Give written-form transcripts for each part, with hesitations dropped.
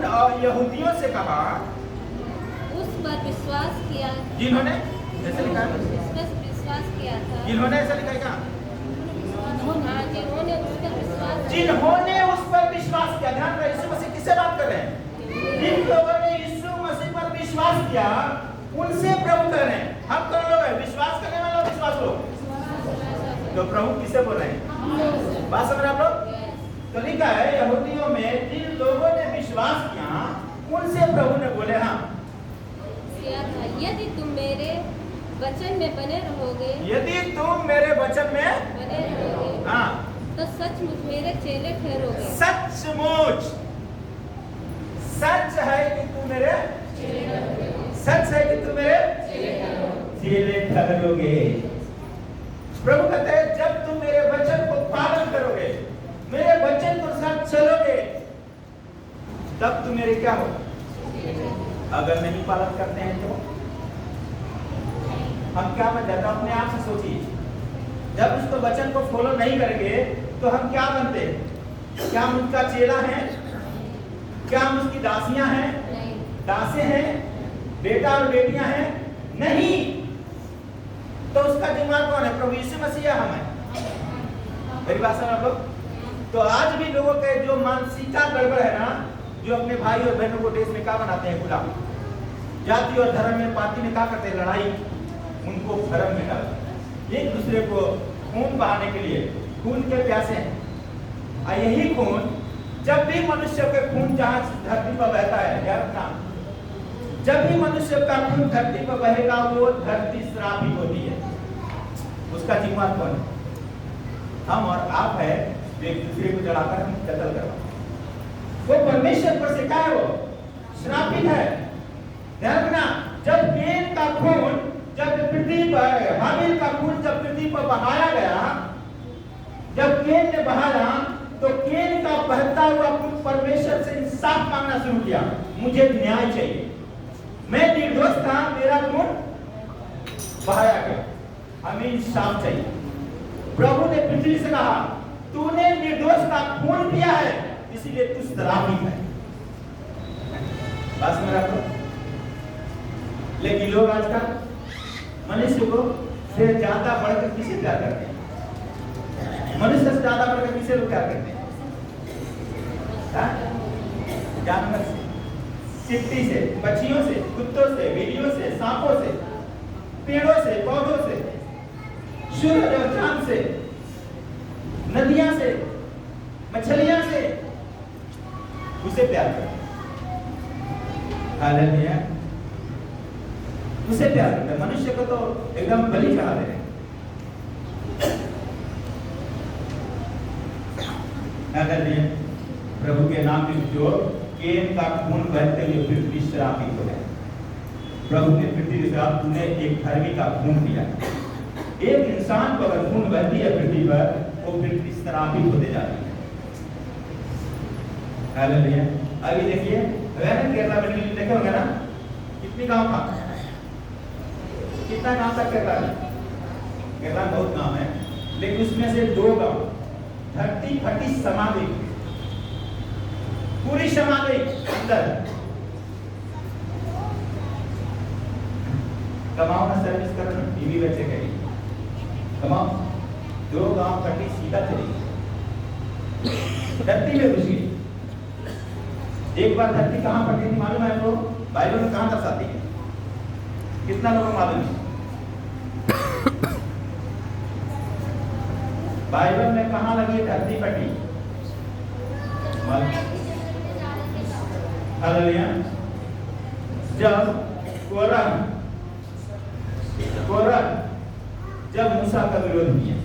यहूदियों से कहा, उस पर विश्वास किया, जिन्होंने ऐसा लिखा है, उस पर विश्वास किया था, जिन्होंने ऐसा लिखा है क्या? हाँ, जिन्होंने उस पर विश्वास किया, जिन्होंने उस पर विश्वास किया। ध्यान रहे, यीशु मसीह किससे बात कर रहे हैं? जिन लोगों ने यीशु मसीह पर विश्वास किया, उनसे प्रभु कह रहे हैं। हम कौन लोग हैं? विश्वास करने वाले लोग, विश्वास लोग। तो प्रभु किससे बोल रहे हैं? बात समझ रहे आप लोग? तो लिखा है, यहूदियों में जिन लोगों ने विश्वास किया, उनसे प्रभु ने बोले, हाँ किया था, यदि तुम मेरे वचन में बने रहोगे, यदि तुम मेरे वचन में बने रहोगे, हाँ तो सचमुच मेरे चेले ठहरोगे। सचमुच, सच है कि तू मेरे, सच है कि तू मेरे चेले ठहरोगे। प्रभु कहते हैं, जब तुम मेरे वचन को पालन करोगे, मेरे वचन के साथ चलोगे, तब तुम मेरे क्या हो। अगर नहीं पालन करते हैं तो हम क्या बन जाते? अपने आप से सोचिए, जब उसको वचन को फॉलो नहीं करेंगे तो हम क्या बनते? क्या हम उसका चेला है? क्या हम उसकी दासियां हैं, दासे हैं, बेटा और बेटियां हैं? नहीं। तो उसका दिमाग कौन है? प्रभु यीशु मसीह या हम है? मेरी बात समझ आप लोग? तो आज भी लोगों के जो मानसिकता गड़बड़ है ना, जो अपने भाई और बहनों को देश में क्या बनाते हैं? गुलाम। जाति और धर्म में, पार्टी में क्या करते हैं? लड़ाई। उनको धर्म में डालते, एक दूसरे को खून बहाने के लिए, खून के प्यासे हैं। और यही खून, जब भी मनुष्य के खून जहां धरती पर बहता है, याद रखना, जब भी मनुष्य का खून धरती पर बहेगा, वो धरती श्रापित होती है। उसका जिम्मेदार कौन है? हम और आप है, एक दूसरे को जलाकर हम कत्ल करवा। वो परमेश्वर पर से क्या है? वो श्रापित है। ध्यान रखना, जब केन का खून, जब पृथ्वी पर, हाबिल का खून जब पृथ्वी पर बहाया गया, जब केन ने बहाया, तो केन का बहता हुआ खून परमेश्वर से इंसाफ मांगना शुरू किया। मुझे न्याय चाहिए, मैं निर्दोष था, मेरा खून बहाया गया, हमें इंसाफ चाहिए। प्रभु ने पृथ्वी से कहा, तूने निर्दोष का खून पिया है, इसीलिए तू श्रापित है। बस मेरा तो, लेकिन लोग आजकल मनुष्य को से ज्यादा बढ़कर किसे प्यार करते हैं? मनुष्य से ज्यादा बढ़कर किसे लोग प्यार करते हैं? जानवर से, चिट्टी से, पक्षियों से, कुत्तों से, बिल्लियों से, सांपों से, पेड़ों से, पौधों से, सूरज और चांद से, नदियां से, मछलियां से, उसे प्यार करते हैं। हालेलुया, उसे प्यार करते हैं। मनुष्य को तो एकदम बलि चढ़ा दे रहे हैं। हालेलुया, प्रभु के नाम में जो केन का खून बहते हुए पृथ्वी श्रापित हो गया। प्रभु ने पृथ्वी के साथ, तूने एक धर्मी का खून दिया। एक इंसान को अगर खून बहती है पृथ्वी पर, वो पृथ्वी श्रापित होते जाती है। हालेलुया। अभी देखिए, केरला में देखे होंगे ना, कितनी गांव था, कितना गांव तक केरला में? केरला बहुत गांव है, लेकिन उसमें से 2 गांव धरती फटी समा गई, पूरी समा गई अंदर। कमाओ ना, सर्विस करो ना, टीवी बच्चे करिए, कमाओ। 2 गांव फटी सीधा चली गई, धरती में घुस गई। एक बार धरती कहां फटी थी मालूम है आपको? बाइबल में कहां दर्शाती है? कितना लोगों को मालूम है? बाइबल में कहां लगी धरती फटी? हालेलुया। जब कोरह जब मूसा का विरोध किया,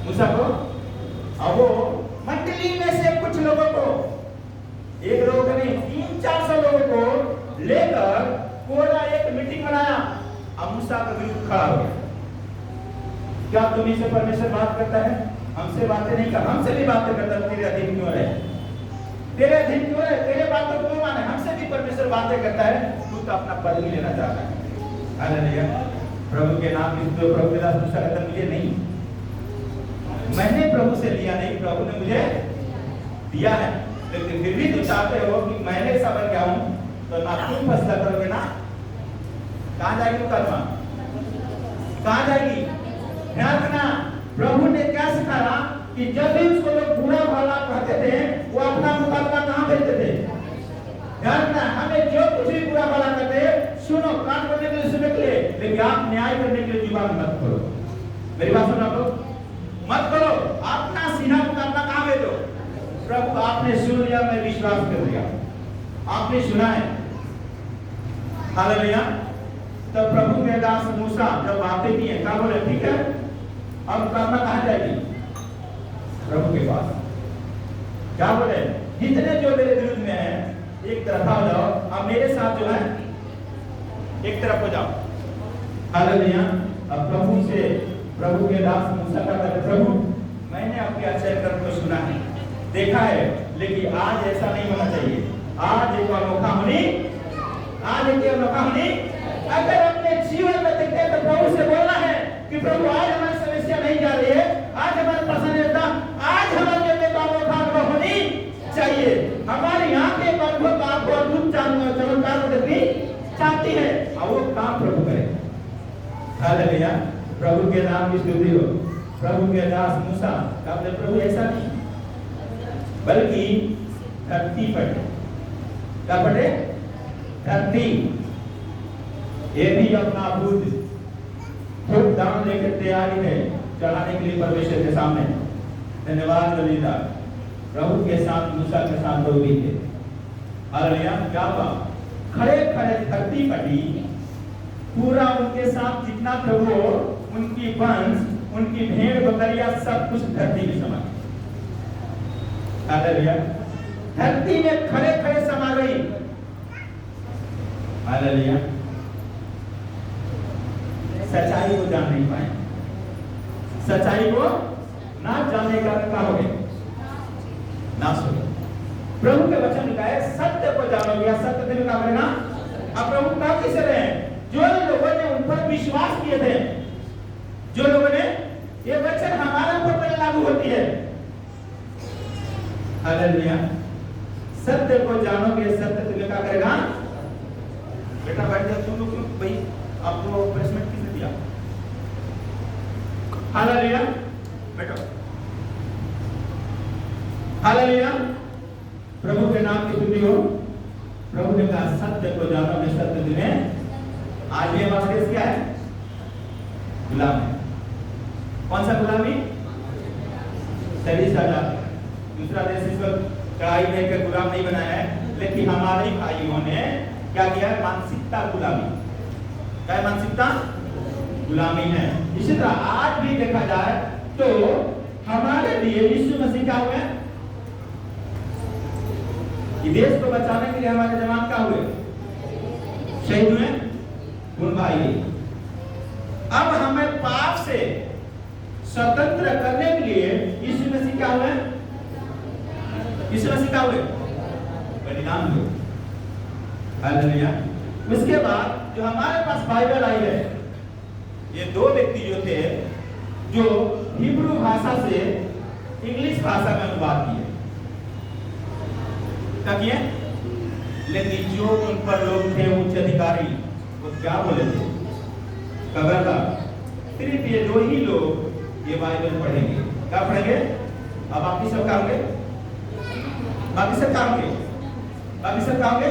मूसा को, अब वो मंडली में से कुछ लोगों को, एक लोग नहीं 300-400 लोगों को लेकर कोरह एक मीटिंग बनाया, अब मूसा का विरोध खड़ा हो गया। क्या तुम्हीं से परमेश्वर बात करता है? हमसे बातें नहीं कर, हमसे भी बातें करता है। तेरे अधीन क्यों रहे? तेरे अधीन क्यों रहे? तेरे बातों को क्यों माने? हमसे भी परमेश्वर बातें करता है, तू तो अपना पद भी लेना चाहता है। हालेलुया। प्रभु के नाम में तो प्रभु के दास दूसरा कदम लिए नहीं, मैंने प्रभु से लिया नहीं, प्रभु ने मुझे दिया है। लेकिन फिर भी तुम चाहते हो कि मैंने सब क्या हूं, तो ना तुम फैसला करोगे ना कहां जाएगी मुकदमा, कहां जाएगी। ध्यान रखना, प्रभु ने क्या सिखाया कि जब भी उसको लोग बुरा भला कहते थे वो अपना मुकदमा कहां भेजते थे। ध्यान रखना, हमें जो कुछ भी बुरा भला कहते सुनो, कान खोलने के लिए सुनने के लिए, लेकिन आप न्याय करने के लिए जुबान मत खोलो। मेरी बात सुनो आप लोग, मत करो, अपना सीधा मुकदमा कहां भेजो। प्रभु आपने सुन लिया, मैं विश्वास कर लिया, आपने सुना है, हालेलुया। तब प्रभु के दास मूसा जब बातें की है क्या बोले, ठीक है अब मुकदमा कहां जाएगी, प्रभु के पास। क्या बोले, जितने जो मेरे विरुद्ध में है एक तरफ हो जाओ, अब मेरे साथ जो है एक तरफ हो जाओ। हालेलुया। अब प्रभु से, प्रभु के दास मूसा का कहते, प्रभु मैंने आपके आचरण कर्म को सुना है, देखा है, लेकिन आज ऐसा नहीं होना चाहिए। आज एक अनोखा होनी, आज एक अनोखा होनी। अगर अपने जीवन में देखते हैं तो प्रभु से बोलना है कि प्रभु आज हमारी समस्या नहीं जा रही है, आज हमारी पसंदीदा, आज हमारे लिए अनोखा अनुभव होनी चाहिए। हमारी आंखें अनुभव का आपको अद्भुत चमत्कार को देखनी चाहती है, और वो काम प्रभु करे। हालेलुया। प्रभु के नाम की स्तुति हो। प्रभु के दास मूसा का प्रभु ऐसा नहीं, बल्कि धरती पर क्या पढ़े, धरती ये भी अपना खुद दान लेकर तैयारी है चढ़ाने के लिए परमेश्वर के सामने। धन्यवाद ललिता, प्रभु के साथ मूसा के साथ लोग भी थे। हालेलुया। क्या हुआ, खड़े खड़े धरती पटी, पूरा उनके साथ जितना प्रभु, उनकी वंश, उनकी भेड़ बकरियां सब कुछ धरती में समा। हालेलुया। धरती में खड़े खड़े समा गई। हालेलुया। सच्चाई को जान नहीं पाए, सच्चाई को ना जानने का क्या हो गया, नाश हो गया। प्रभु के वचन निकाय सत्य को जानोगे या सत्य दिन का बनेगा। अब प्रभु का किसे रहे, जो लोगों ने उन पर विश्वास किए थे, जो लोगों ने ये वचन हमारे ऊपर पर लागू होती है। हालेलुया। सत्य को जानोगे, सत्य तुम्हें क्या करेगा। बेटा बैठ जाओ, तुम लोग भाई आपको प्लेसमेंट किसने दिया। हालेलुया, बैठो। हालेलुया। प्रभु के नाम की स्तुति हो। प्रभु ने कहा सत्य को जानोगे, सत्य तुम्हें। आज ये हमारा देश क्या है, गुलाम है। कौन सा गुलामी, सभी सजा। दूसरा देश इस वक्त कड़ाई में के गुलाम नहीं बनाया है, लेकिन हमारे भाइयों ने क्या किया है, मानसिकता गुलामी। क्या मानसिकता गुलामी है। इसी तरह आज भी देखा जाए तो हमारे लिए यीशु मसीह क्या हुए, देश को बचाने के लिए हमारे जवान क्या हुए, शहीद हुए, खून बहाए। अब हमें पाप से स्वतंत्र करने के लिए यीशु मसीह क्या हुए, यीशु मसीह क्या हुए, बलिदान हुए। हालेलुया। उसके बाद जो हमारे पास बाइबल आई है, ये दो व्यक्ति जो थे जो हिब्रू भाषा से इंग्लिश भाषा में अनुवाद किए, क्या किए, लेकिन जो उन पर लोग थे उच्च अधिकारी, वो क्या बोले थे, खबरदार सिर्फ ये दो ही लोग ये बाइबल पढ़ेंगे। क्या पढ़ेंगे, अब बाकी सब क्या होंगे, बाकी सब क्या होंगे, बाकी सब क्या होंगे,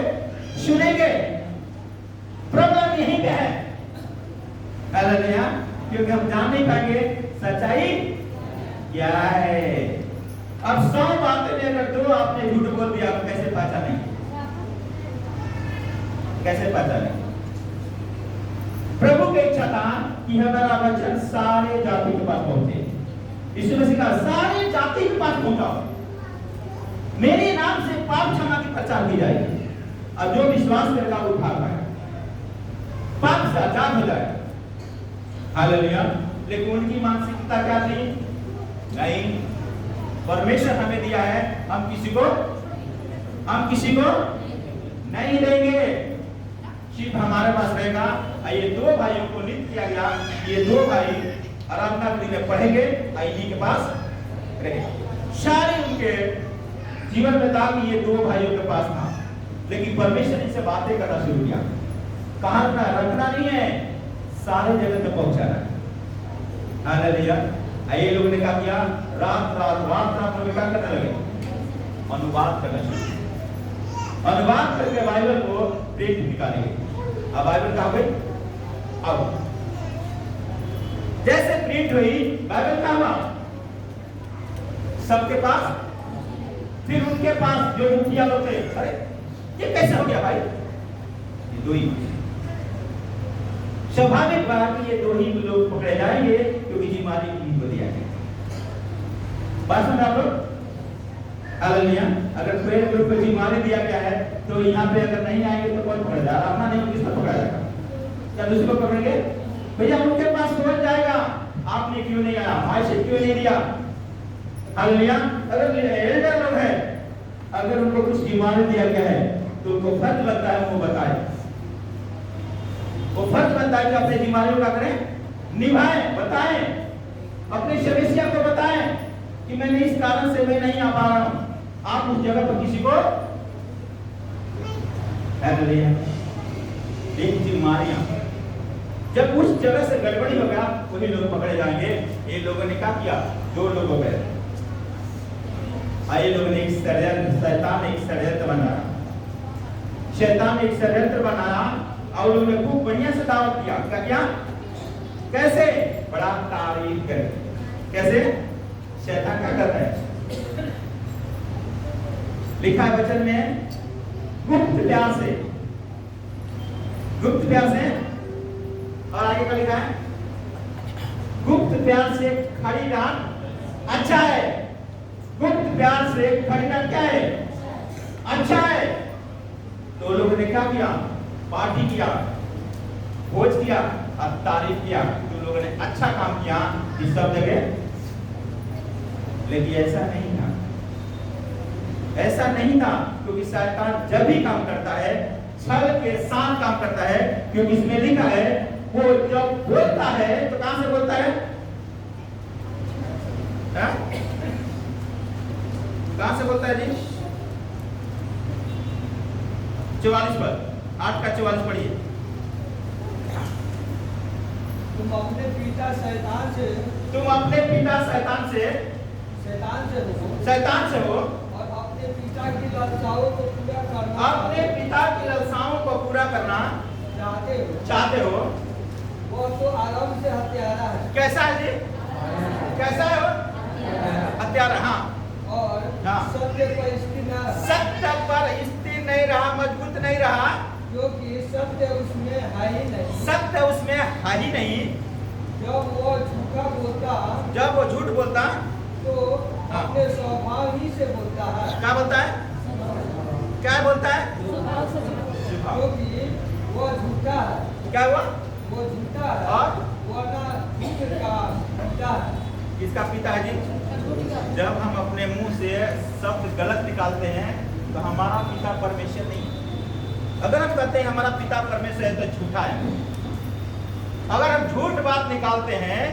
सुनेंगे। प्रॉब्लम यही पे है, हालेलुया, क्योंकि हम जान नहीं पाएंगे सच्चाई क्या है। अब 100 बातें में अगर दो आपने झूठ बोल दिया, आप कैसे पहचानेंगे, कैसे पहचानेंगे। प्रभु की इच्छा था कि हमारा वचन सारे जाति के पास पहुंचे। यीशु मसीह का सारे जाति के पास पहुंचाओ, मेरे नाम से पाप क्षमा की प्रचार की जाएगी। अब जो विश्वास करेगा वो उद्धार पाएगा, पाप से आजाद हो जाएगा। हालेलुया। लेकिन उनकी मानसिकता क्या थी, नहीं, परमेश्वर हमें दिया है, हम किसी को नहीं देंगे, सिर्फ हमारे पास रहेगा। ये दो भाइयों को नियुक्त किया गया, ये दो भाई आराधना के दिन पढ़ेंगे, इन्हीं के पास रहेगा। सारे उनके जीवन में था कि ये दो भाइयों के पास था, लेकिन परमेश्वर इनसे बातें करना शुरू किया। कहां रखना नहीं है, सारे जगह तक पहुंचाना है। हालेलुया। ये लोगों ने क्या किया, रात में क्या करने लगे, अनुवाद करना शुरू। अनुवाद करके बाइबल को प्रिंट निकालेंगे। अब बाइबल कहां गई, अब जैसे प्रिंट हुई बाइबल कहां हुआ, सबके पास। फिर उनके पास जो मुखिया लोग थे, अरे ये कैसे हो गया भाई, ये दो ही। स्वाभाविक बात है, ये दो ही लोग पकड़े जाएंगे क्योंकि जीमारी को दिया गया। बात समझ आप लोग? हालेलुया। अगर कोई ग्रुप को जीमारी दिया गया है तो यहाँ पे अगर नहीं आएंगे तो कौन पकड़ा जाएगा, अपना नहीं किसको पकड़ा जाएगा, क्या दूसरे को पकड़ेंगे? भैया उनके पास पहुंच जाएगा, आपने क्यों नहीं आया, भाई से क्यों नहीं दिया। हालेलुया। अगर एल्डर लोग हैं, अगर उनको कुछ जीमारी दिया गया है तो उनको फर्ज बनता है वो बताए, वो फर्ज बनता है कि अपने जिम्मेदारियों का करें, निभाएं, बताएं, अपने समस्या को बताएं कि मैंने इस कारण से मैं नहीं आ पा रहा हूं। आप उस जगह पर किसी को जिम्मेदारियां, जब उस जगह से गड़बड़ी हो गया वही लोग पकड़े जाएंगे। ये लोगों ने क्या किया, दो लोग हो गए। ये लोगों ने शैतान एक षड्यंत्र बनाया, शैतान एक षड्यंत्र बनाया और उन्होंने खूब बढ़िया से दावत किया। क्या किया, कैसे, बड़ा तारीफ करे। कैसे, शैतान क्या कर रहा है, लिखा है वचन में, गुप्त प्यार से, गुप्त प्यार से, और आगे क्या लिखा है, गुप्त प्यार से खड़ी डांट अच्छा है। गुप्त प्यार से खड़ी डांट क्या है, अच्छा है। तो लोगों ने क्या किया, पार्टी किया, भोज किया और तारीफ किया, तो लोगों ने अच्छा काम किया इस सब जगह। लेकिन ऐसा नहीं था, ऐसा नहीं था, क्योंकि शैतान जब भी काम करता है छल के साथ काम करता है, क्योंकि इसमें लिखा है वो जब बोलता है तो कहां से बोलता है, कहां से बोलता है जी, 44 पर, 8 का 44 पढ़िए। तुम अपने पिता शैतान से, तुम अपने पिता शैतान से हो और अपने पिता की लालसाओं को पूरा करना, अपने पिता की लालसाओं को पूरा करना चाहते हो। वो तो आरंभ से हत्यारा है। कैसा है जी, कैसा है वो, हत्यारा। हाँ, और हाँ, सत्य पर स्थिर न रहा, सत्य पर स्थिर नहीं रहा, मजबूत नहीं रहा, क्योंकि सत्य उसमें है ही नहीं, सत्य उसमें है ही नहीं। जब वो झूठा बोलता, जब वो झूठ बोलता तो अपने स्वभाव ही से बोलता है। क्या बोलता है, क्या बोलता है, क्योंकि वो झूठा है। क्या हुआ, वो झूठा है और वो ना झूठ का पिता है। किसका पिता है जी? जब हम अपने मुंह से शब्द गलत निकालते हैं तो हमारा पिता परमेश्वर नहीं है। अगर हम कहते हैं हमारा पिता परमेश्वर है तो झूठा है। अगर हम झूठ बात निकालते हैं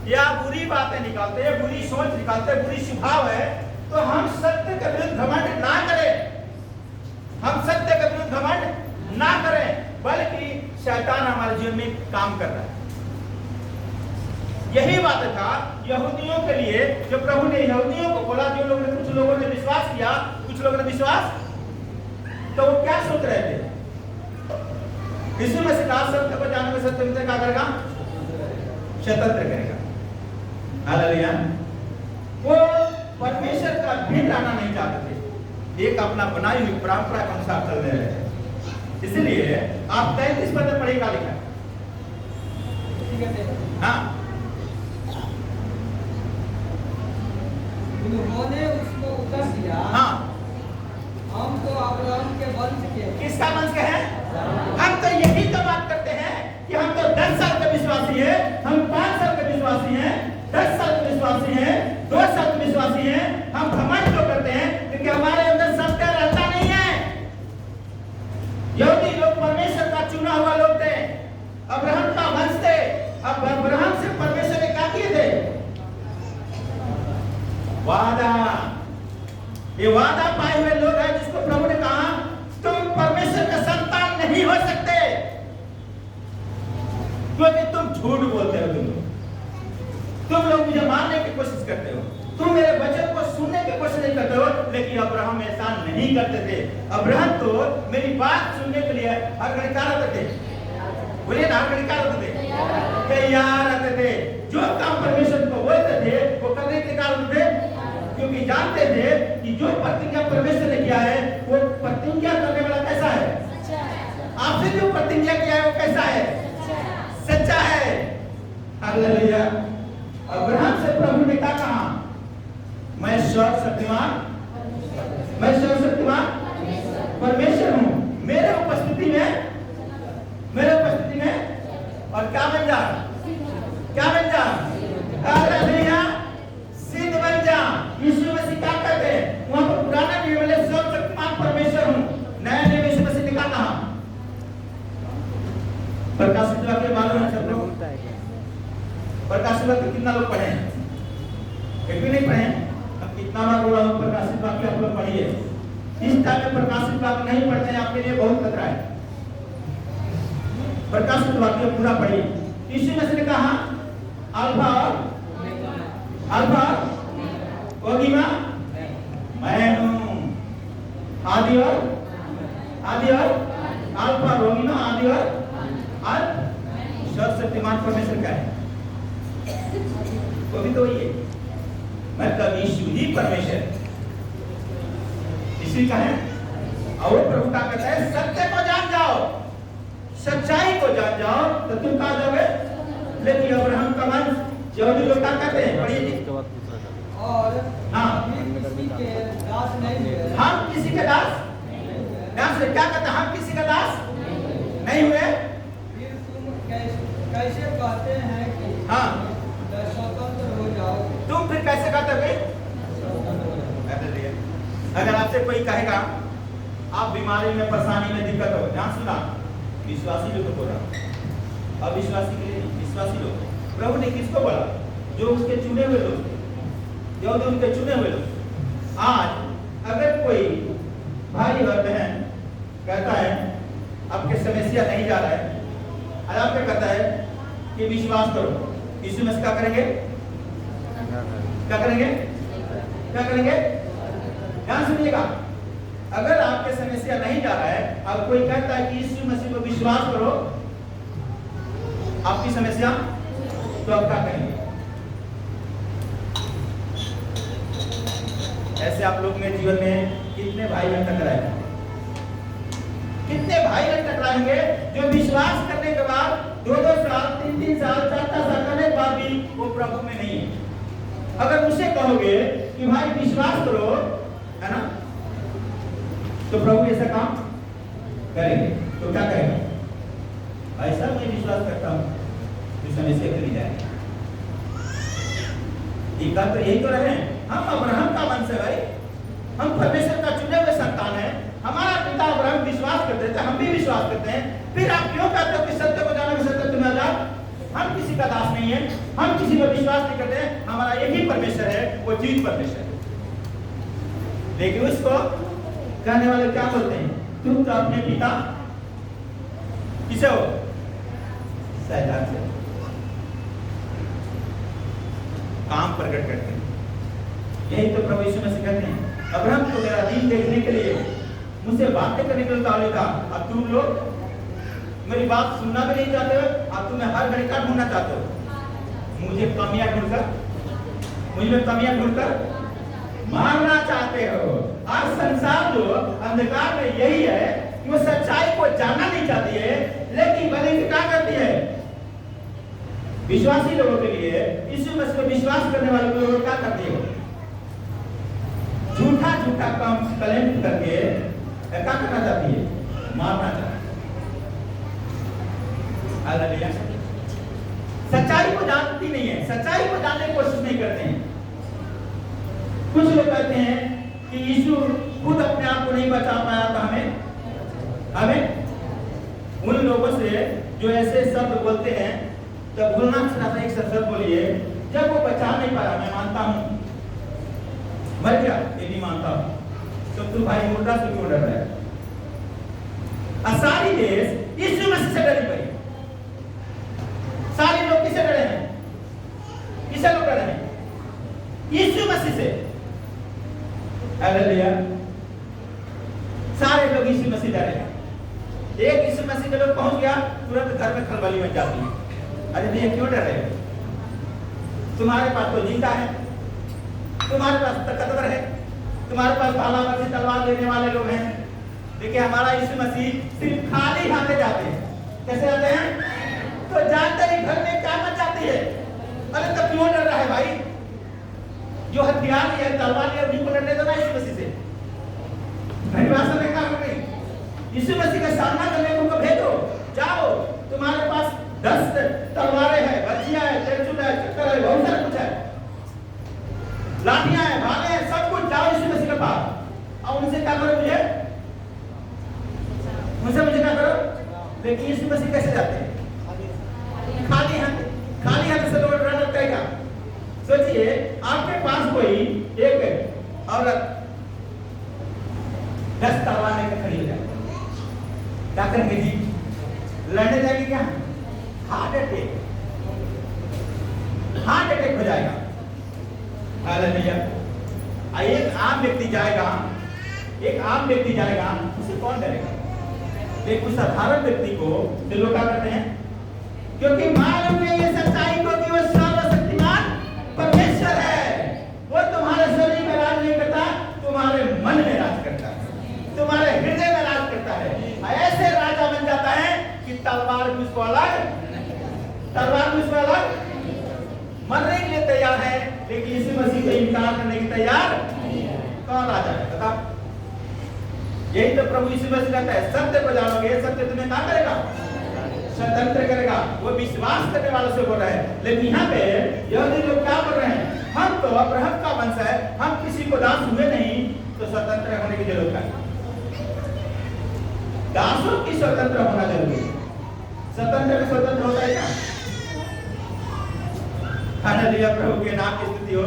या बुरी बातें निकालते हैं, बुरी सोच निकालते हैं, बुरी स्वभाव है, तो हम सत्य के विरुद्ध घमंड ना करें, हम सत्य के विरुद्ध घमंड ना करें, बल्कि शैतान हमारे जीवन में काम कर रहा है। यही बात था यहूदियों के लिए, जो प्रभु ने यहूदियों को बोला, जो लोगों ने, कुछ लोगों ने विश्वास किया, कुछ लोगों ने विश्वास, तो वो क्या सोच रहे थे, यीशु मसीह का सत्य को जानने में सत्य में क्या करेगा, स्वतंत्र करेगा। हालेलुया। वो परमेश्वर का भिन्न रहना नहीं चाहते थे, एक अपना बनाई हुई परंपरा के अनुसार चल रहे थे। इसलिए आप 33 पद में पढ़ेगा, लिखा है, हाँ, उन्होंने उसको उत्तर दिया, हाँ, हम तो अब्राहम के वंश के। किसका वंश के हैं? हम तो यही तो बात करते हैं कि हम तो 10 साल के विश्वासी हैं, हम 5 साल के विश्वासी हैं, 10 साल के विश्वासी हैं, 2 साल के विश्वासी हैं। हम घमंड तो करते हैं क्योंकि हमारे अंदर सत्य रहता नहीं है। यहूदी लोग परमेश्वर का चुना हुआ लोग थे, अब्राहम का वंश थे। अब अब्राहम से परमेश्वर ने क्या किए थे? वादा। ये वादा पाए हुए लोग हैं जिसको प्रभु ने कहा तुम परमेश्वर के संतान नहीं हो सकते, क्योंकि तुम झूठ बोलते हो। तुम लोग मुझे मारने की कोशिश करते हो, तुम मेरे वचन को सुनने की कोशिश नहीं करते हो। लेकिन अब्राहम ऐसा नहीं करते थे। अब्राहम तो मेरी बात सुनने के लिए हर घड़ी क्या रहते थे? बोलिए ना, हर घड़ी क्या रहते थे? तैयार रहते थे। जो काम परमेश्वर को बोलते थे वो करने के कारण थे, क्योंकि जानते थे कि जो प्रतिज्ञा परमेश्वर ने किया है वो प्रतिज्ञा करने वाला कैसा है? आपसे जो प्रतिज्ञा किया है वो कैसा है? सच्चा है। हालेलुया। अब्राहम से प्रभु ने क्या कहा? मैं सर्वशक्तिमान परमेश्वर हूँ। मेरे उपस्थिति में और क्या बन जा? हालेलुया, सिद्ध बन जा। यीशु मसीह क्या कहते हैं? वहां पर पुराना नियम में सर्वशक्तिमान परमेश्वर हूँ, नया नियम यीशु मसीह ने क्या कहा? प्रकाशित वाक्य मालूम है सब लोग? प्रकाशित वाक्य कितना लोग पढ़े हैं? एक भी नहीं पढ़े हैं? अब कितना बार बोला हूँ प्रकाशित वाक्य आप लोग पढ़िए। इस टाइम में प्रकाशित वाक्य नहीं पढ़ते हैं आपके लिए बहुत खतरा है। प्रकाशित वाक्य पूरा पढ़िए। यीशु मसीह ने कहा अल्फा ओगिमा मैं हूँ, आदि और अल्फा ओगिमा आदि और सर्वशक्तिमान परमेश्वर का है। वो भी तो वही है, मतलब यीशु ही परमेश्वर इसी का है। और प्रभु का कहता है सत्य को जान जाओ, सच्चाई को जान जाओ तो तुम कहाँ जाओगे? लेकिन अब्राहम का वंश यहूदी लोग क्या कहते हैं? पढ़िए जी। और हाँ, किसी के दास नहीं हुए। हम किसी के दास क्या कहते हैं? हम किसी का दास नहीं हुए। फिर तुम कैसे कहते हैं कि हाँ, स्वतंत्र हो जाओ? तुम फिर कैसे कहते हो? अगर आपसे कोई कहेगा आप बीमारी में, परेशानी में, दिक्कत हो, ध्यान सुना, विश्वासी लोग को बोला, अविश्वासी के लिए नहीं, विश्वासी लोग। प्रभु ने किसको बोला? जो उसके चुने हुए लोग, जो उनके चुने हुए लोग। आज अगर कोई भाई और बहन कहता है आपके समस्या नहीं जा रहा है, और आप क्या कहता है कि विश्वास करो, यीशु मसीह क्या करेंगे? क्या करेंगे? ध्यान सुनिएगा। अगर आपके समस्या नहीं जा रहा है, अब कोई कहता है कि यीशु मसीह को विश्वास करो आपकी समस्या, तो आप क्या करेंगे? ऐसे आप लोग में जीवन में कितने भाई बहन टकराए? कितने भाई बहन टकराएंगे जो विश्वास करने के बाद 2-2 साल, 3-3 साल, 4-4 साल करने के बाद भी वो प्रभु में नहीं है। अगर उसे कहोगे कि भाई विश्वास करो, है ना, तो प्रभु ऐसा काम करेंगे। तो क्या करेगा? भाई साहब मैं विश्वास करता हूँ, तो समस्या चली जाएगी। तो यही तो रहे, हम अब्राहम का वंश है भाई, हम परमेश्वर का चुने हुए संतान है। हमारा पिता अब्राहम विश्वास करते थे, हम भी विश्वास करते हैं। फिर आप क्यों कहते हो कि सत्य को जानो, सत्य तुम्हें आजाद? हम किसी का दास नहीं है, हम किसी पर विश्वास नहीं करते। हमारा एक ही परमेश्वर है, वो जीवित परमेश्वर है। लेकिन उसको कहने वाले क्या बोलते हैं? तुम तो अपने पिता किसे हो? शैतान से काम प्रकट करते हैं। यही तो प्रभु यीशु मसीह कहते हैं, अब्राहम को मेरा दिन देखने के लिए, मुझसे बातें करने के लिए उतावले था, अब तुम लोग मेरी बात सुनना भी नहीं चाहते हो, अब तुम्हें हर घड़ी का ढूंढना चाहते हो। मुझ में कमियां ढूंढकर मारना चाहते हो। आज संसार जो अंधकार में यही है कि वो सच्चाई को जानना नहीं चाहती है, लेकिन भले क्या करती है? विश्वासी लोगों के लिए, यीशु मसीह को विश्वास करने वाले लोगों को क्या करती है? झूठा काम क्लेम करके क्या करना चाहती है? मारना चाहती है। सच्चाई को जानती नहीं है, सच्चाई को जानने की कोशिश नहीं करते हैं। कुछ लोग कहते हैं कि यीशु खुद अपने आप को नहीं बचा पाया था, हमें उन लोगों से जो ऐसे शब्द बोलते हैं, जब बोलना चाहता एक शब्द बोलिए, जब वो बचा नहीं पाया, मैं मानता हूं मर गया, ये भी मानता हूं, तो तू भाई मुर्दा से क्यों डर रहा है? सारी देश यीशु मसीह से डरी पड़ी। सारे लोग किससे डरे हैं? किससे लोग डरे हैं? यीशु मसीह से। हालेलुया। सारे लोग यीशु मसीह डरे हैं। एक यीशु मसीह के लोग पहुंच गया, तुरंत घर में खलबली मच जाती है। अरे भैया क्यों डर रहे हो? तुम्हारे पास तो जीता है, तुम्हारे पास ताकतवर है, तुम्हारे पास भाला बर्छी तलवार लेने वाले लोग हैं। देखिए हमारा यीशु मसीह सिर्फ खाली हाथे जाते हैं। कैसे जाते हैं? तो जानते ही घर में क्या मच जाती है। अरे तो क्यों डर रहा है भाई? जो हथियार लिया तलवार लिया उन्हीं को लड़ने दो ना यीशु मसीह से। मेरी भाषा में क्या कर रही? यीशु मसीह का सामना करने को उनको भेजो। जाओ, तुम्हारे पास 10 तलवारें हैं, बर्छियां हैं, त्रिशूल है, चक्कर है, बहुत सारा कुछ है, लाठियां हैं, भाले हैं, सब कुछ। जाओ यीशु मसीह के पास और उनसे क्या करो? मुझे क्या करो? लेकिन यीशु मसीह कैसे जाते हैं? खाली हाथ से लोग डर करेगा। सोचिए आपके पास कोई एक औरत 10 तलवार लेकर खड़ी हो जाए, क्या करेंगे जी? लड़ने जाएगी क्या? हार्ट अटैक हो जाएगा। हालेलुया। एक आम व्यक्ति जाएगा, उसे कौन डरेगा? लेकिन साधारण व्यक्ति को लोग क्या करते हैं? क्योंकि मालूम है ये सच्चाई को कि वो सर्वशक्तिमान परमेश्वर है। वो तुम्हारे शरीर में राज नहीं करता, तुम्हारे मन में राज करता है, तुम्हारे हृदय में राज करता है। ऐसे राजा बन जाता है कि तलवार भी उसको अलग मरने के लिए तैयार है, लेकिन यीशु मसीह को इनकार करने की तैयार कौन राजा है? बता। यही तो प्रभु यीशु मसीह कहता है, सत्य को जानोगे, सत्य तुम्हें क्या करेगा? स्वतंत्र करेगा। वो विश्वास करने वालों से बोल रहे हैं। लेकिन यहाँ पे यहूदी लोग क्या बोल रहे हैं? हम तो अब्राहम का वंश है, हम किसी को दास हुए नहीं, तो स्वतंत्र होने की जरूरत है। दासों की स्वतंत्र होना जरूरी है। स्वतंत्र होता है क्या? हालेलुया। प्रभु के नाम की स्तुति हो।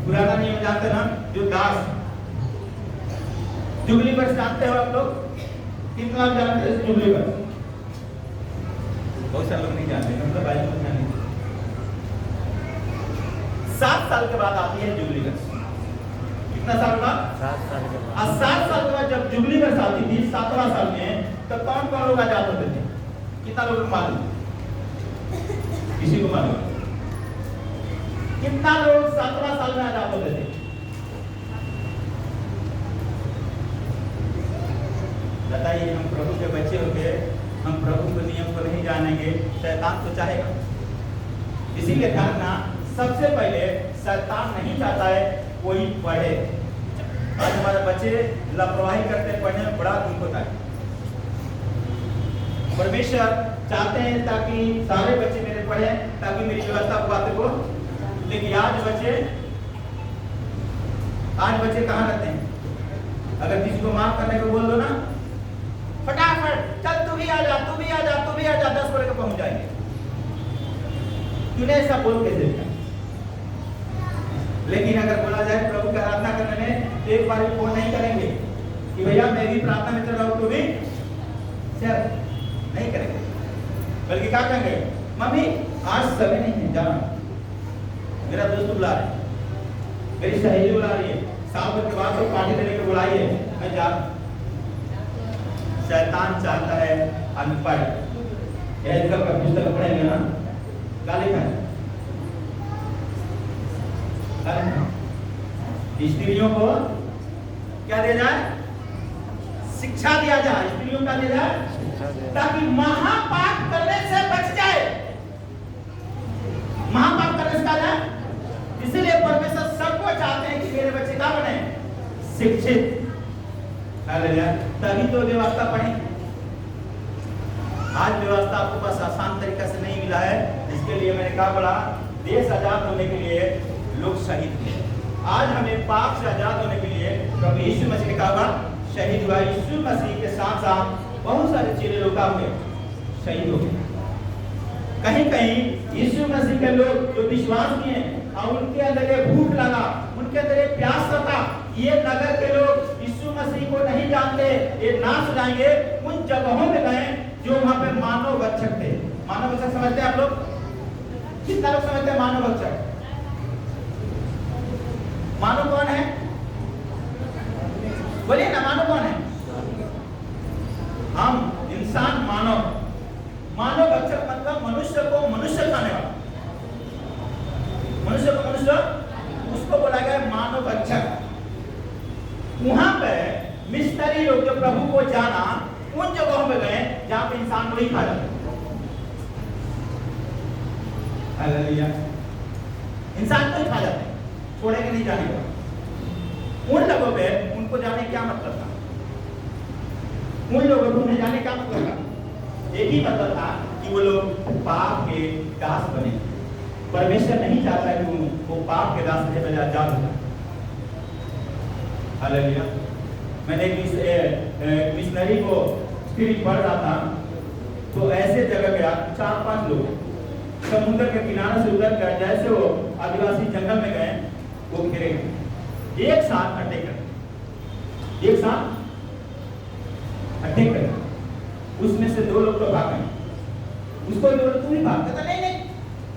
पुराना नियम जानते ना, जो दास जुबली वर्ष जानते हो आप लोग? कितना जानते हैं जुबली वर्ष? बहुत सारे लोग नहीं जानते, मतलब बाइबल में नहीं। 7 साल के बाद आती है जुबली वर्ष। कितना साल बाद? 7 साल के बाद। 7 साल के बाद जब जुबली वर्ष आती थी 7वां साल में, तो कौन कौन लोग आजाद होते थे? कितना लोगों को मालूम? किसी को मालूम? कितना लोग 7वां साल में आजाद होते थे? बताइए। हम प्रभु के बच्चे होके हम प्रभु के नियम को नहीं जानेंगे, शैतान तो चाहेगा। इसीलिए ध्यान रखना, सबसे पहले शैतान नहीं चाहता है कोई पढ़े। आज हमारे बच्चे लापरवाही करते हैं, पढ़ने में बड़ा दुख होता है। परमेश्वर चाहते हैं ताकि सारे बच्चे मेरे पढ़ें, ताकि मेरी व्यवस्था बातें को। लेकिन आज बच्चे कहाँ रहते हैं? अगर किसी को माफ करने को बोल दो ना, फटाफट चल तू भी आ जा 10 बजे पहुंच जाएंगे। तूने ऐसा बोल के देखा? लेकिन अगर बोला जाए प्रभु की आराधना करने में, तो एक बार भी फोन नहीं करेंगे कि भैया मैं भी प्रार्थना में चल रहा हूं, तू भी चल, नहीं करेंगे। बल्कि क्या कहेंगे? मम्मी आज समय नहीं है, जाना। मेरा दोस्त बुला रहे, मेरी सहेली बुला रही है, साल भर के बाद तो पार्टी देने को बुलाई है, मैं जा। शैतान चाहता है अनपढ़। का पुस्तक पढ़ेंगे ना, गाली खाए। स्त्रियों को क्या दिया जाए? शिक्षा दिया जाए। स्त्रियों का दिया जाए ताकि महापाप करने से बच जाए। महापाप करने से क्या जाए? इसीलिए परमेश्वर सबको चाहते हैं कि मेरे बच्चे क्या बने? शिक्षित। तभी तो व्यवस्था पढ़े। आज व्यवस्था आपके पास आसान तरीका से नहीं मिला है। इसके लिए मैंने कहा बोला, देश आजाद होने के लिए लोग शहीद हुए। आज हमें पाप से आजाद होने के लिए प्रभु यीशु मसीह ने कहा शहीद हुआ। यीशु मसीह के साथ साथ बहुत सारे चेले लोग हुए, शहीद हो गए। कहीं कहीं यीशु मसीह के लोग जो विश्वास किए और उनके अंदर एक भूख लगा, उनके अंदर एक प्यास था, ये नगर के लोग यीशु मसीह को नहीं जानते, ये नाश हो जाएंगे। उन जगहों में गए जो वहां पे मानव रक्षक थे। मानव रक्षक समझते हैं आप लोग? कितना लोग समझते हैं मानव रक्षक? मानव कौन है? बोलिए ना, मानव कौन है? हम इंसान मानव। मानव रक्षक मतलब मनुष्य को मनुष्य खाने वाला, मनुष्य को मनुष्य, उसको बोला गया मानव रक्षक। वहां पे मिशनरी लोग जो प्रभु को जाना, उन जगहों में गए जहां पे इंसान को ही खा जाते। हालेलुया। इंसान को ही खा जाते, छोड़ेंगे नहीं जाने को। उन लोगों पे उनको जाने क्या मतलब था? उन लोगों को उन्हें जाने क्या मतलब था? एक ही मतलब था कि वो लोग पाप के दास बने। परमेश्वर नहीं चाहता कि वो पाप के दास के बजाय आजाद हो। हालेलुया। मैंने एक मिशनरी को स्पिरिट पढ़ रहा था, तो ऐसे जगह गया, 4-5 लोग समुद्र के किनारे से उतर कर, जैसे वो आदिवासी जंगल में गए, वो घिरे गए एक साथ अटैक कर, एक साथ अटैक कर। उसमें से 2 लोग तो भाग गए। उसको बोले तू भी भाग, कहता नहीं नहीं,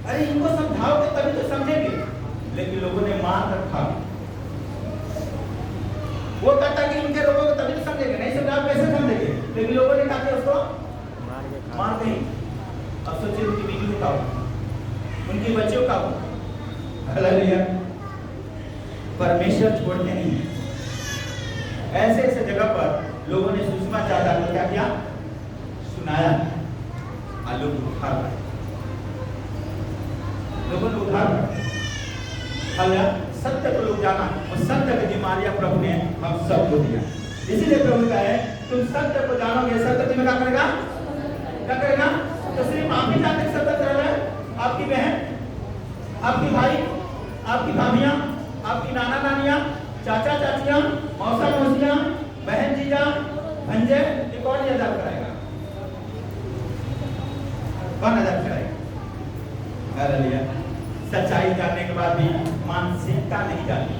अरे इनको समझाओगे तभी तो समझेंगे। लेकिन लोगों ने मार रखा। वो कहता कि इनके लोगों को तभी तो समझेंगे, नहीं समझाओ कैसे समझेंगे? लेकिन लोगों ने कहा कि उसको मार गई। अब सोचिए उनकी बीवी का हो, उनकी बच्चियों का हो। हालेलुया। परमेश्वर छोड़ते नहीं है। ऐसे ऐसे जगह पर लोगों ने सुसमाचार को क्या किया? सुनाया। लोग उद्धार पाए, लोगों ने उद्धार पाया। सत्य को लोग जाना, और सत्य की जिम्मेदारी प्रभु ने हम सबको दिया। इसीलिए प्रभु का है, तुम सत्य को जानोगे, सत्य तुम्हें क्या करेगा? क्या करेगा? तो सिर्फ आप ही जानते सत्य रह है? आपकी बहन, आपकी भाई, आपकी भाभियां, आपकी नाना नानियां, चाचा चाचियां, मौसा मौसियां, बहन जीजा, भंजे, ये कौन आजाद कराएगा? कौन आजाद कराएगा? हालेलुया। सच्चाई जानने के बाद भी मानसिकता नहीं जानती,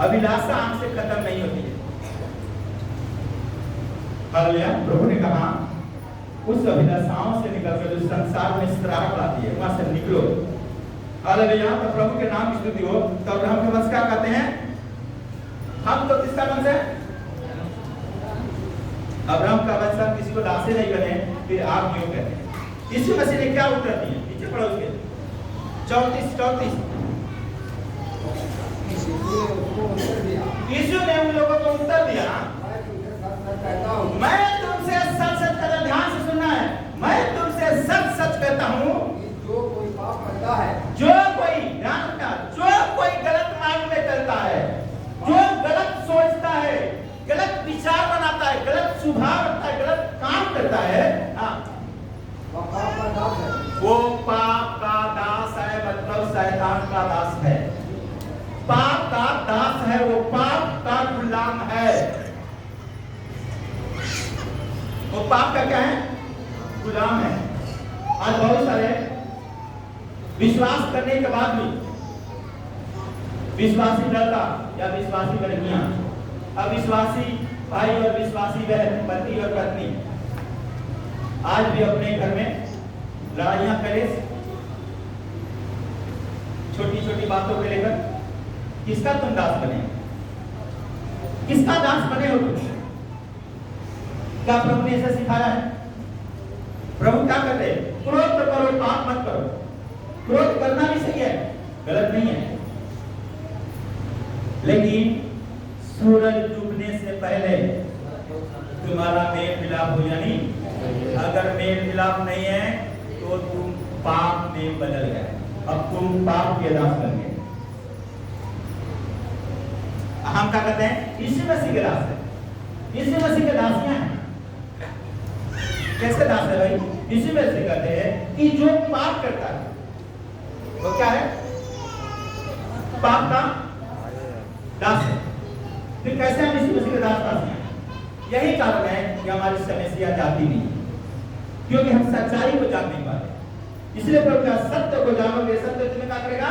अभिलाषा आंख से खत्म नहीं होती है। हालेलुया। प्रभु ने कहा उस अभिलाषाओं से निकलकर जो संसार में श्राप लाती है, वहां से निकलो। हालेलुया। तो प्रभु के नाम की स्तुति हो। तो अब्राहम के वंश क्या कहते हैं? हम तो किसका वंश है? अब्राहम का वंश। किसी को दासे नहीं बने, फिर आप क्यों कहते हैं? यीशु मसीह ने क्या उत्तर दिया? नीचे पढ़ो उसके 34। यीशु ने उन लोगों को उत्तर दिया, मैं तुमसे सच सच कहता, ध्यान से सुनना है, मैं तुमसे सच सच कहता हूँ, जो कोई पाप करता है, जो कोई, ध्यान रखना, जो कोई गलत मार्ग में चलता है, जो गलत सोचता है, गलत विचार बनाता है, गलत स्वभाव रखता है, गलत काम करता है, हाँ, वह पाप का दास है। वो पाप का दास है, मतलब शैतान का दास है। पाप का दास है, वो पाप का गुलाम है। वो पाप का क्या है? गुलाम है। आज बहुत सारे विश्वास करने के बाद भी विश्वासी लड़का या विश्वासी लड़कियां, अविश्वासी भाई और विश्वासी बहन, पति और पत्नी आज भी अपने घर में लड़ाइयां करें, छोटी छोटी बातों को लेकर। किसका तुम दास बने? किसका दास बने हो तुम? क्या प्रभु ने ऐसा सिखाया है? प्रभु क्या कहते हैं? क्रोध तो करो, पाप मत करो। क्रोध करना भी सही है, गलत नहीं है, लेकिन सूरज डूबने से पहले तुम्हारा मेल मिलाप हो, यानी अगर मेल मिलाप नहीं है तो तुम पाप में बदल गए, अब तुम पाप के दास बन गए। हम क्या कहते हैं? यीशु मसीह के दास है, यीशु मसीह के दासियां हैं। कैसे दास है भाई? यीशु मसीह कहते हैं कि जो पाप करता है वो क्या है? पाप का दास है। फिर कैसे हम यीशु मसीह के दास हैं? यही कारण है कि हमारी समस्या जाती नहीं, क्योंकि हम सच्चाई को जान नहीं पाते। इसलिए प्रभु का सत्य को जानोगे, सत्य तुम्हें क्या करेगा?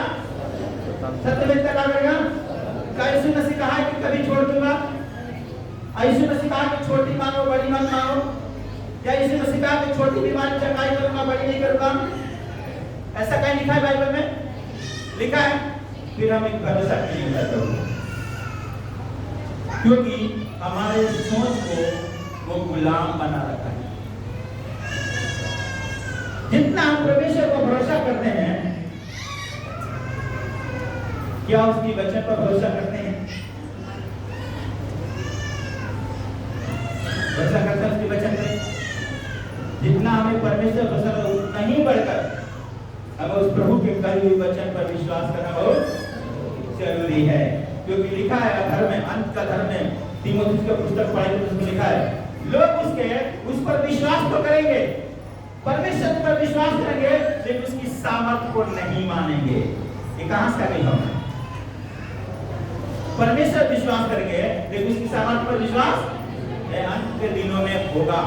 सत्य में क्या करेगा? क्या यीशु मसीह कहा है कि कभी छोड़ दूंगा? यीशु मसीह कहा कि छोटी मानो बड़ी मत मानो, या यीशु मसीह कहा कि छोटी बीमारी चंगाई करूंगा बड़ी नहीं करूंगा? ऐसा कहीं लिखा है बाइबल में? लिखा है? फिर हम एक भरोसा नहीं करते, क्योंकि हमारे सोच को वो गुलाम बना रखा है। जितना हम परमेश्वर पर भरोसा करते हैं, क्या उसकी वचन पर भरोसा करते हैं? भरोसा करते हैं उसकी वचन पर। जितना हमें परमेश्वर भरोसा है उतना ही बढ़कर हमें उस प्रभु के कहे हुए वचन पर विश्वास करना बहुत जरूरी है, क्योंकि लिखा है धर्म में, अंत का धर्म में, तीमुथियुस का पुस्तक पढ़े तो उसमें लिखा है लोग उस पर विश्वास तो करेंगे, परमेश्वर पर विश्वास करेंगे, लेकिन उसकी सामर्थ को नहीं मानेंगे। ये कहां से आ गई हम? परमेश्वर विश्वास करेंगे लेकिन उसकी सामर्थ पर विश्वास अंत के दिनों में होगा।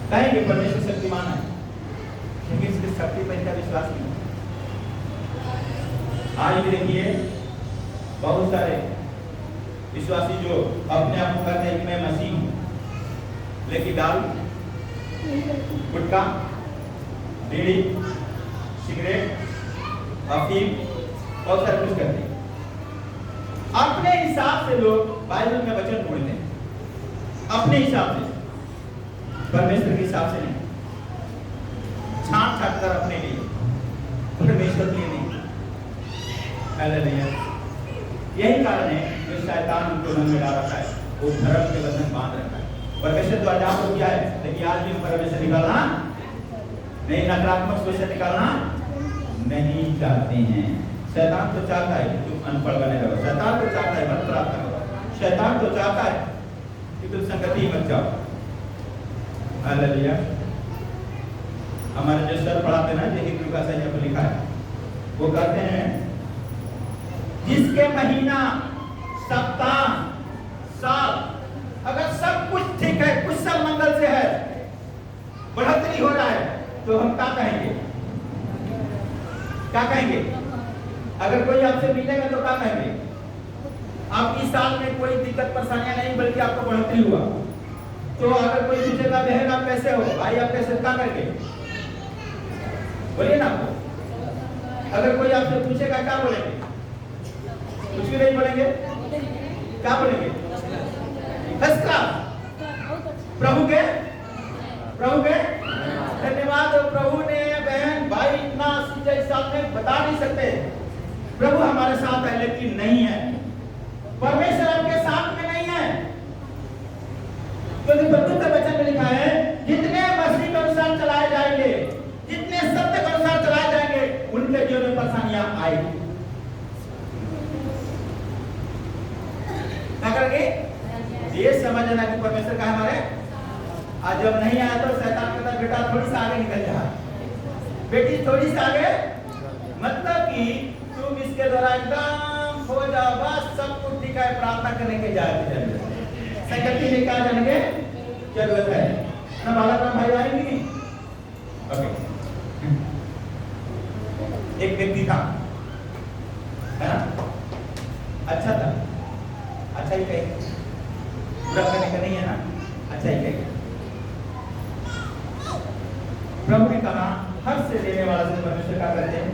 कहेंगे परमेश्वर शक्तिमान है, लेकिन इसकी शक्ति पर इनका विश्वास नहीं। आज भी देखिए बहुत सारे विश्वासी जो अपने आप को कहते हैं कि मैं मसीह हूं, लेकिन दारू, गुटखा, बीड़ी, सिगरेट, अफीम, बहुत सारे कुछ करते हैं। अपने हिसाब से लोग बाइबल में वचन बोलते हैं, अपने हिसाब से, परमेश्वर के हिसाब से नहीं, छांट छाट कर अपने लिए, परमेश्वर के लिए नहीं। हालेलुया। यही कारण है जो शैतान उनको मन में डाल रखा है, वो धर्म के बंधन बांध रखा है। परमेश्वर तो आजाद हो गया है, लेकिन आज भी परमेश्वर निकालना नहीं, नकारात्मक सोच से निकालना नहीं चाहते हैं। शैतान तो चाहता है कि तुम अनपढ़ बने रहो, शैतान तो चाहता है मत प्राप्त करो, शैतान तो चाहता है कि तुम संगति मत जाओ। हालेलुया। हमारे जो सर पढ़ाते ना, जो हिब्रू का सही लिखा है, वो कहते हैं जिसके महीना, सप्ताह, साल अगर सब कुछ ठीक है, कुछ सब मंगल से है, बढ़ोतरी हो रहा है, तो हम क्या कहेंगे? क्या कहेंगे? अगर कोई आपसे मिलेगा तो क्या कहेंगे? आपकी साल में कोई दिक्कत परेशानियां नहीं, बल्कि आपको बढ़ोतरी हुआ। तो अगर कोई पूछेगा बहन आप कैसे हो, भाई आप कैसे, क्या करेंगे? बोलिए ना आपको। अगर कोई आपसे पूछेगा क्या बोलेंगे? कुछ भी नहीं बोलेंगे। क्या बोलेंगे? प्रभु के धन्यवाद। प्रभु ने बहन भाई इतना साथ में बता नहीं सकते, प्रभु हमारे साथ है लेकिन नहीं है, परमेश्वर आपके साथ में नहीं है, क्योंकि पवित्र वचन में लिखा है जितने मसीह के अनुसार चलाए जाएंगे, जितने सत्य के अनुसार चलाए जाएंगे, उनके जीवन में परेशानियां आएगी। क्या करेंगे? ये समझना कि परमेश्वर का हमारे आज जब नहीं आया तो शैतान कहता बेटा थोड़ी सा आगे निकल जा, बेटी थोड़ी सा आगे, मतलब कि तुम इसके द्वारा एकदम हो जाओ, बस सब कुछ ठीक है, प्रार्थना करने के जाए संगति में क्या जाने के जरूरत है ना। बालक राम भाई आएंगे नहीं? ओके। एक व्यक्ति था, है ना, अच्छा था, अच्छा ही कहे, बुरा करने का नहीं है ना, अच्छा ही कहे। प्रभु ने कहा हर से देने वाला से परमेश्वर क्या करते हैं?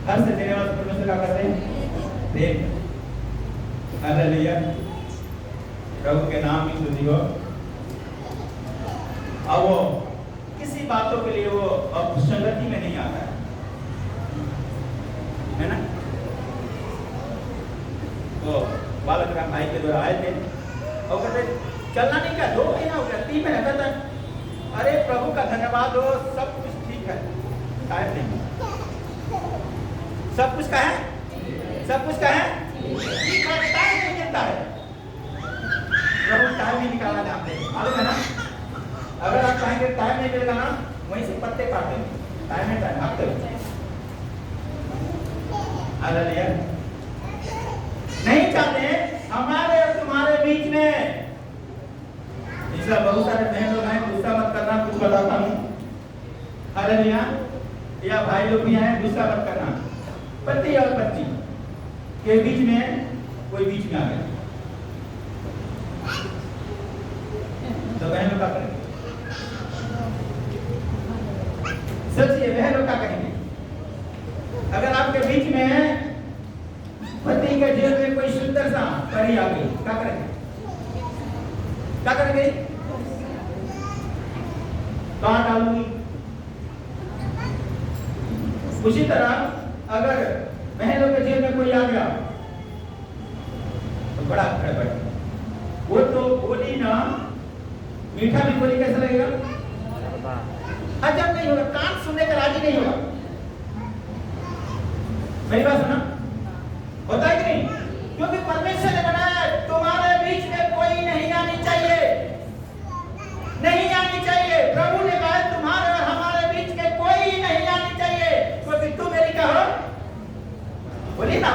हर से देने वाला से परमेश्वर क्या करते हैं? प्रेम। हालेलुया। प्रभु के नाम की स्तुति हो। अब वो किसी बातों के लिए वो अब संगति में नहीं आता है ना। वो बालक राम भाई के द्वारा आए थे और कहते चलना नहीं, क्या 2 महीना हो गया, 3 महीना कहता है अरे प्रभु का धन्यवाद हो, सब कुछ ठीक है, टाइम नहीं, सब कुछ का है, सब कुछ का है, टाइम नहीं मिलता है। प्रभु टाइम नहीं निकालना चाहते हैं, मालूम है ना। अगर आप चाहेंगे टाइम नहीं मिलेगा ना, वहीं से पत्ते काट देंगे, टाइम है टाइम आप करें। हालेलुया। नहीं चाहते हमारे और तुम्हारे बीच में, इसलिए बहुत सारे बहन लोग हैं, गुस्सा मत करना, कुछ बताता हूँ। हालेलुया। या भाई लोग भी हैं, गुस्सा मत करना। पति और पत्नी के बीच में कोई बीच में आ गया, तो बहन लोग क्या करेंगे? सोचिए बहन लोग क्या कहेंगे? अगर आपके बीच में पति के जेल में कोई सुंदर सा परी आ गई, क्या करेंगे? क्या करेंगे? कहाँ डालूंगी? उसी तरह अगर बहनों के जेल में कोई आ गया तो बड़ा गड़बड़, वो तो बोली ना, मीठा भी बोली कैसा लगेगा? अजब नहीं होगा, कान सुनने का राजी नहीं होगा। मेरी बात सुना, होता है कि नहीं? क्योंकि परमेश्वर ने बनाया तुम्हारे बीच में कोई नहीं आनी चाहिए, नहीं आनी चाहिए। प्रभु ने कहा तुम्हारे और हमारे बीच में कोई नहीं आनी चाहिए, क्योंकि तुम मेरी क्या हो? बोलिए ना।